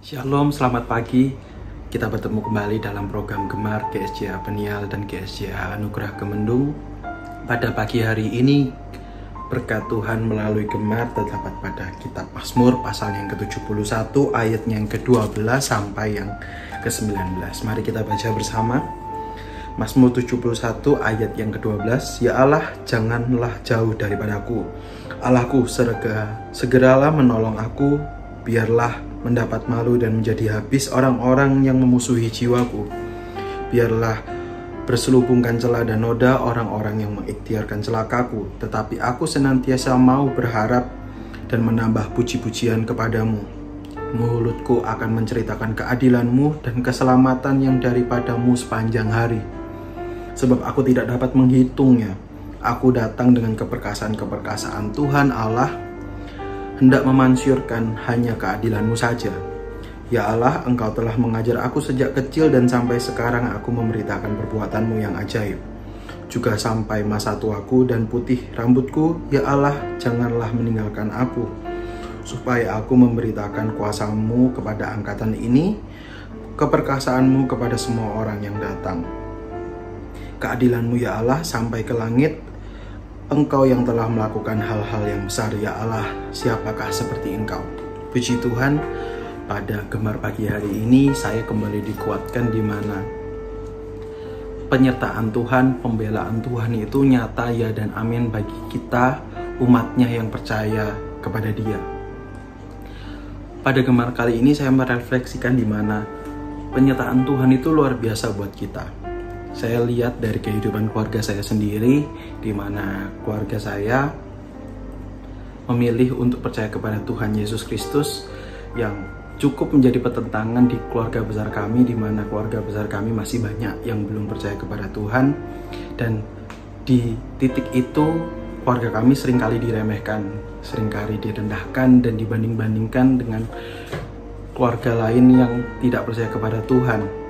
Shalom, selamat pagi. Kita bertemu kembali dalam program Gemar GSJA Peniel dan GSJA Anugerah Kemendung. Pada pagi hari ini, berkat Tuhan melalui Gemar terdapat pada kitab Mazmur pasal yang ke-71 ayatnya yang ke-12 sampai yang ke-19. Mari kita baca bersama. Mazmur 71 ayat yang ke-12. Ya Allah, janganlah jauh daripadaku. Allahku, segeralah menolong aku, biarlah mendapat malu dan menjadi habis orang-orang yang memusuhi jiwaku. Biarlah berselubungkan celah dan noda orang-orang yang mengikhtiarkan celakaku. Tetapi aku senantiasa mau berharap dan menambah puji-pujian kepadamu. Mulutku akan menceritakan keadilanmu dan keselamatan yang daripadamu sepanjang hari. Sebab aku tidak dapat menghitungnya. Aku datang dengan keperkasaan-keperkasaan Tuhan Allah, hendak memansyurkan hanya keadilanmu saja. Ya Allah, Engkau telah mengajar aku sejak kecil dan sampai sekarang aku memberitakan perbuatanmu yang ajaib. Juga sampai masa tuaku dan putih rambutku, ya Allah, janganlah meninggalkan aku, supaya aku memberitakan kuasamu kepada angkatan ini, keperkasaanmu kepada semua orang yang datang. Keadilanmu ya Allah sampai ke langit. Engkau yang telah melakukan hal-hal yang besar, ya Allah, siapakah seperti Engkau? Puji Tuhan, pada Gemar pagi hari ini saya kembali dikuatkan di mana penyertaan Tuhan, pembelaan Tuhan itu nyata ya dan amin bagi kita, umatnya yang percaya kepada Dia. Pada Gemar kali ini saya merefleksikan di mana penyertaan Tuhan itu luar biasa buat kita. Saya lihat dari kehidupan keluarga saya sendiri, di mana keluarga saya memilih untuk percaya kepada Tuhan Yesus Kristus yang cukup menjadi pertentangan di keluarga besar kami, di mana keluarga besar kami masih banyak yang belum percaya kepada Tuhan. Dan di titik itu keluarga kami seringkali diremehkan, seringkali direndahkan dan dibanding-bandingkan dengan keluarga lain yang tidak percaya kepada Tuhan.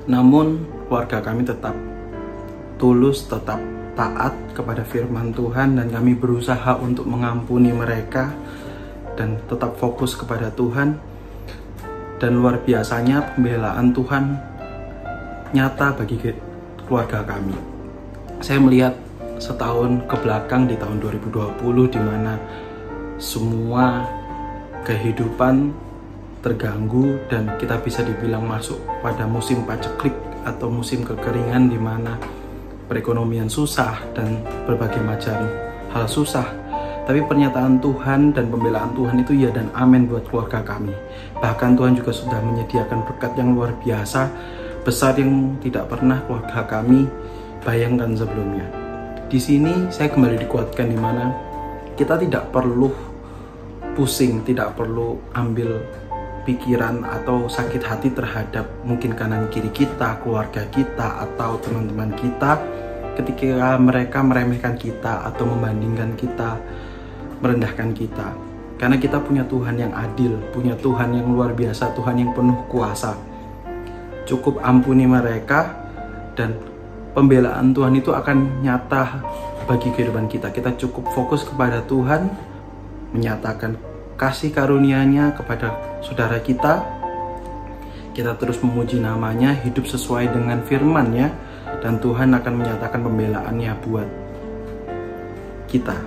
Namun keluarga kami tetap tulus, tetap taat kepada firman Tuhan, dan kami berusaha untuk mengampuni mereka dan tetap fokus kepada Tuhan. Dan luar biasanya pembelaan Tuhan nyata bagi keluarga kami. Saya melihat setahun ke belakang di tahun 2020 di mana semua kehidupan terganggu dan kita bisa dibilang masuk pada musim paceklik atau musim kekeringan di mana perekonomian susah dan berbagai macam hal susah. Tapi pernyataan Tuhan dan pembelaan Tuhan itu ya dan amin buat keluarga kami. Bahkan Tuhan juga sudah menyediakan berkat yang luar biasa, besar yang tidak pernah keluarga kami bayangkan sebelumnya. Di sini saya kembali dikuatkan di mana kita tidak perlu pusing, tidak perlu ambil pikiran atau sakit hati terhadap mungkin kanan kiri kita, keluarga kita, atau teman-teman kita ketika mereka meremehkan kita atau membandingkan kita, merendahkan kita. Karena kita punya Tuhan yang adil, punya Tuhan yang luar biasa, Tuhan yang penuh kuasa. Cukup ampuni mereka dan pembelaan Tuhan itu akan nyata bagi kehidupan kita. Kita cukup fokus kepada Tuhan, menyatakan kasih karunia-Nya kepada saudara kita. Kita terus memuji namanya, hidup sesuai dengan firman-Nya, dan Tuhan akan menyatakan pembelaannya buat kita,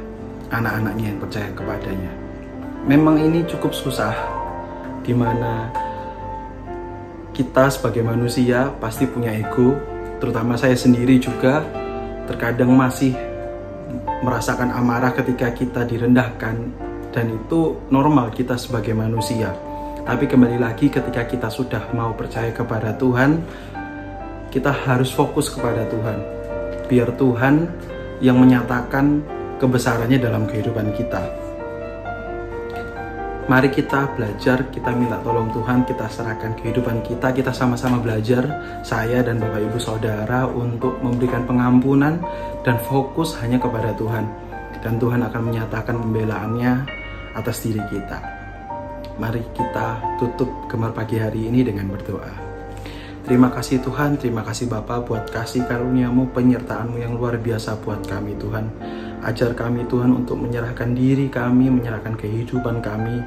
anak-anaknya yang percaya kepadanya. Memang ini cukup susah, dimana kita sebagai manusia pasti punya ego, terutama saya sendiri juga terkadang masih merasakan amarah ketika kita direndahkan. Dan itu normal kita sebagai manusia. Tapi kembali lagi ketika kita sudah mau percaya kepada Tuhan, kita harus fokus kepada Tuhan. Biar Tuhan yang menyatakan kebesarannya dalam kehidupan kita. Mari kita belajar, kita minta tolong Tuhan, kita serahkan kehidupan kita, kita sama-sama belajar, saya dan Bapak Ibu Saudara, untuk memberikan pengampunan dan fokus hanya kepada Tuhan. Dan Tuhan akan menyatakan pembelaannya atas diri kita. Mari kita tutup Gemar pagi hari ini dengan berdoa. Terima kasih Tuhan, terima kasih Bapa buat kasih karunia-Mu, penyertaan-Mu yang luar biasa buat kami Tuhan. Ajar kami Tuhan untuk menyerahkan diri kami, menyerahkan kehidupan kami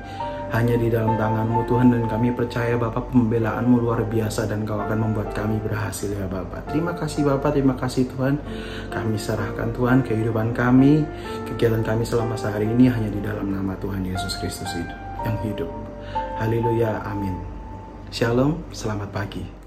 hanya di dalam tangan-Mu Tuhan, dan kami percaya Bapak pembelaan-Mu luar biasa dan Kau akan membuat kami berhasil ya Bapak. Terima kasih Bapak, terima kasih Tuhan. Kami serahkan Tuhan kehidupan kami, kegiatan kami selama sehari ini hanya di dalam nama Tuhan Yesus Kristus yang hidup. Haleluya, amin. Shalom, selamat pagi.